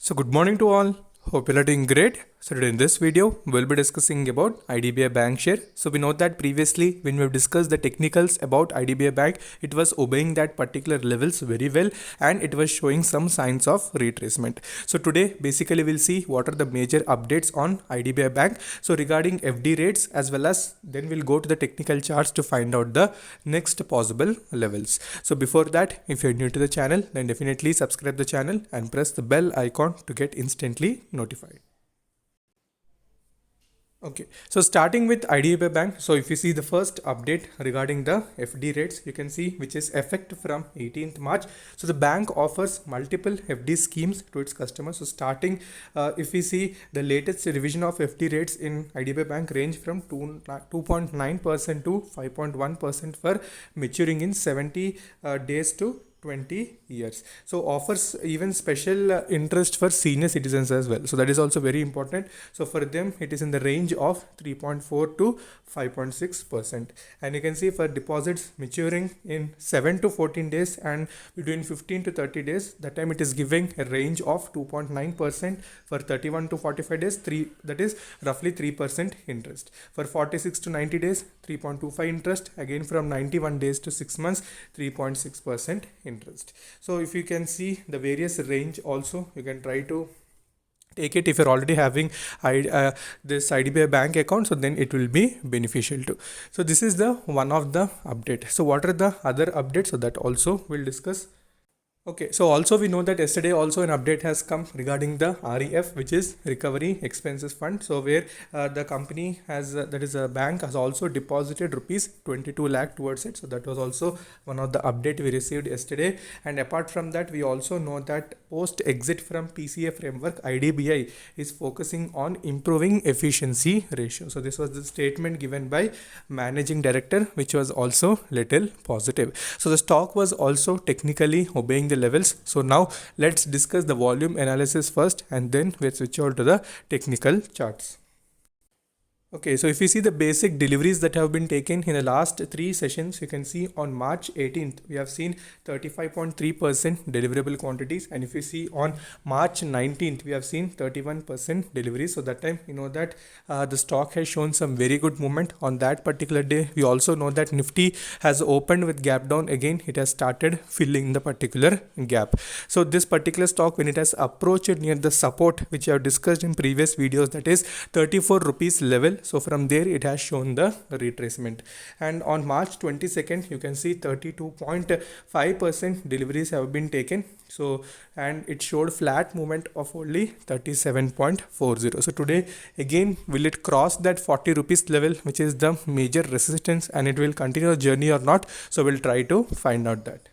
So good morning to all. Hope you are doing great. So today in this video, we'll be discussing about IDBI Bank share. So we know that previously when we've discussed the technicals about IDBI Bank, it was obeying that particular levels very well and it was showing some signs of retracement. So today basically we'll see what are the major updates on IDBI Bank. So regarding FD rates as well as then we'll go to the technical charts to find out the next possible levels. So before that, if you're new to the channel, then definitely subscribe the channel and press the bell icon to get instantly notified. Okay, so starting with IDBI Bank, so if you see the first update regarding the FD rates, you can see which is effective from 18th March. So the bank offers multiple FD schemes to its customers. So starting, if we see the latest revision of FD rates in IDBI Bank range from 2.9% to 5.1% for maturing in 70 days to 20 years. So offers even special interest for senior citizens as well. So that is also very important. So for them it is in the range of 3.4 to 5.6%. And you can see for deposits maturing in 7 to 14 days and between 15 to 30 days, that time it is giving a range of 2.9%. For 31 to 45 days, that is roughly 3% interest. For 46 to 90 days, 3.25 interest. Again from 91 days to 6 months, 3.6% interest. So if you can see the various range also, you can try to take it if you're already having this IDBI Bank account, so then it will be beneficial too. So this is the one of the update. So what are the other updates? So that also we'll discuss. Okay, so also we know that yesterday also an update has come regarding the REF, which is Recovery Expenses Fund. So where the company has, that is a bank, has also deposited rupees 22 lakh towards it. So that was also one of the update we received yesterday. And apart from that, we also know that post exit from PCA framework, IDBI is focusing on improving efficiency ratio. So this was the statement given by managing director, which was also little positive. So the stock was also technically obeying the levels. So now let's discuss the volume analysis first and then we'll switch over to the technical charts. Okay, so if you see the basic deliveries that have been taken in the last 3 sessions, you can see on March 18th, we have seen 35.3% deliverable quantities. And if you see on March 19th, we have seen 31% deliveries. So that time, you know that the stock has shown some very good movement on that particular day. We also know that Nifty has opened with gap down. Again, it has started filling the particular gap. So this particular stock, when it has approached near the support, which I have discussed in previous videos, that is 34 rupees level. So from there it has shown the retracement, and on March 22nd you can see 32.5% deliveries have been taken. So and it showed flat movement of only 37.40. So today again, will it cross that 40 rupees level, which is the major resistance, and it will continue the journey or not? So we'll try to find out that.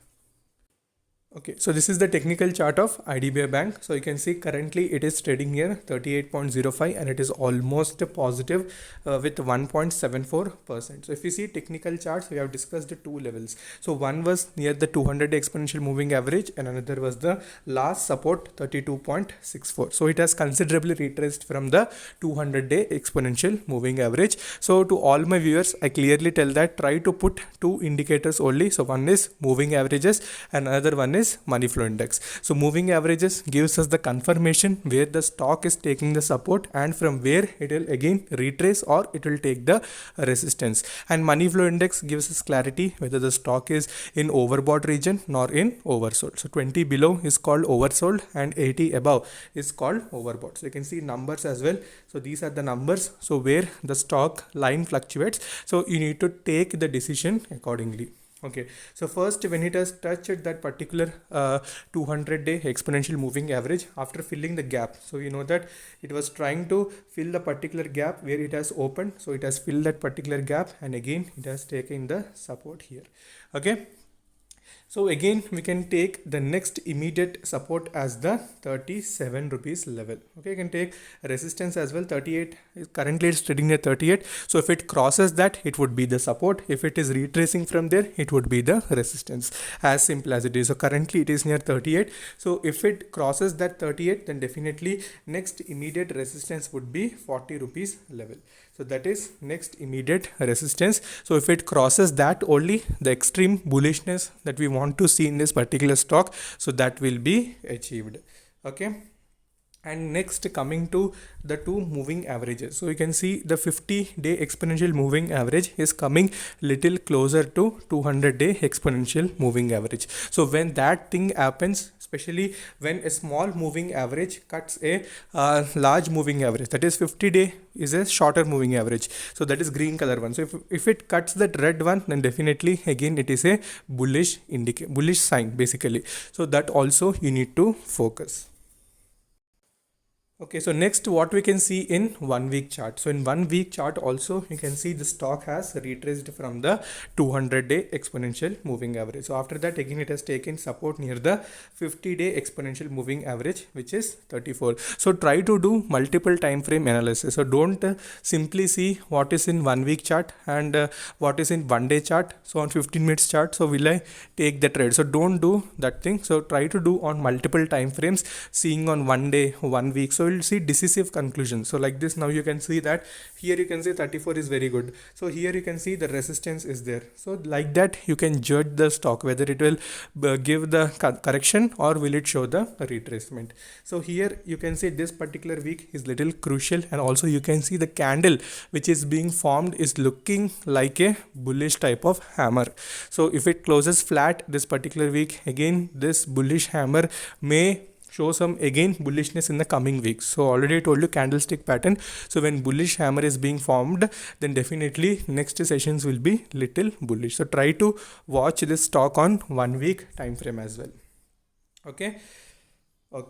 Okay, so this is the technical chart of IDBI Bank. So you can see currently it is trading here 38.05 and it is almost positive with 1.74%. So if you see technical charts, we have discussed the two levels. So one was near the 200-day exponential moving average and another was the last support 32.64. So it has considerably retraced from the 200-day exponential moving average. So to all my viewers, I clearly tell that try to put two indicators only. So one is moving averages and another one is money flow index. So moving averages gives us the confirmation where the stock is taking the support and from where it will again retrace or it will take the resistance, and money flow index gives us clarity whether the stock is in overbought region nor in oversold. So 20 below is called oversold and 80 above is called overbought. So you can see numbers as well. So these are the numbers, so where the stock line fluctuates, so you need to take the decision accordingly. Okay, so first when it has touched that particular 200-day exponential moving average after filling the gap, so you know that it was trying to fill the particular gap where it has opened. So it has filled that particular gap and again it has taken the support here. Okay, so again we can take the next immediate support as the 37 rupees level. Okay, you can take resistance as well. 38 currently it's trading at 38. So if it crosses that, it would be the support. If it is retracing from there, it would be the resistance. As simple as it is. So currently it is near 38. So if it crosses that 38, then definitely next immediate resistance would be 40 rupees level. So that is next immediate resistance. So if it crosses that only, the extreme bullishness that we want to see in this particular stock, so that will be achieved. Okay. And next, coming to the two moving averages, so you can see the 50-day exponential moving average is coming little closer to 200-day exponential moving average. So when that thing happens, especially when a small moving average cuts a large moving average, that is 50-day is a shorter moving average, so that is green color one. So if it cuts that red one, then definitely again it is a bullish sign basically. So that also you need to focus. Okay, so next what we can see in 1 week chart. So in 1 week chart also you can see the stock has retraced from the 200-day exponential moving average. So after that again it has taken support near the 50-day exponential moving average, which is 34. So try to do multiple time frame analysis. So don't simply see what is in 1 week chart and what is in 1 day chart. So on 15 minutes chart, so will I take the trade? So don't do that thing. So try to do on multiple time frames, seeing on 1 day, 1 week. So you'll see decisive conclusions. So like this, now you can see that here you can say 34 is very good. So here you can see the resistance is there. So like that you can judge the stock whether it will give the correction or will it show the retracement. So here you can see this particular week is little crucial, and also you can see the candle which is being formed is looking like a bullish type of hammer. So if it closes flat this particular week, again this bullish hammer may show some again bullishness in the coming weeks. So already I told you candlestick pattern. So when bullish hammer is being formed, then definitely next sessions will be little bullish. So try to watch this stock on 1 week time frame as well. Okay.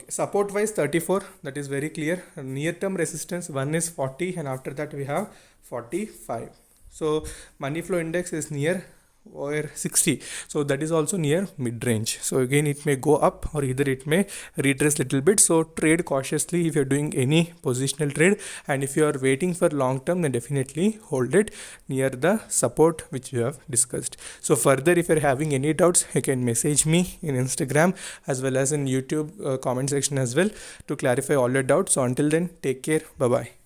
Support wise 34, that is very clear. Near term resistance one is 40, and after that we have 45. So money flow index is near or 60, so that is also near mid range. So again it may go up or either it may retrace little bit. So trade cautiously if you're doing any positional trade, and if you are waiting for long term, then definitely hold it near the support which you have discussed. So further, if you're having any doubts, you can message me in Instagram as well as in YouTube comment section as well to clarify all your doubts. So until then, take care, bye bye.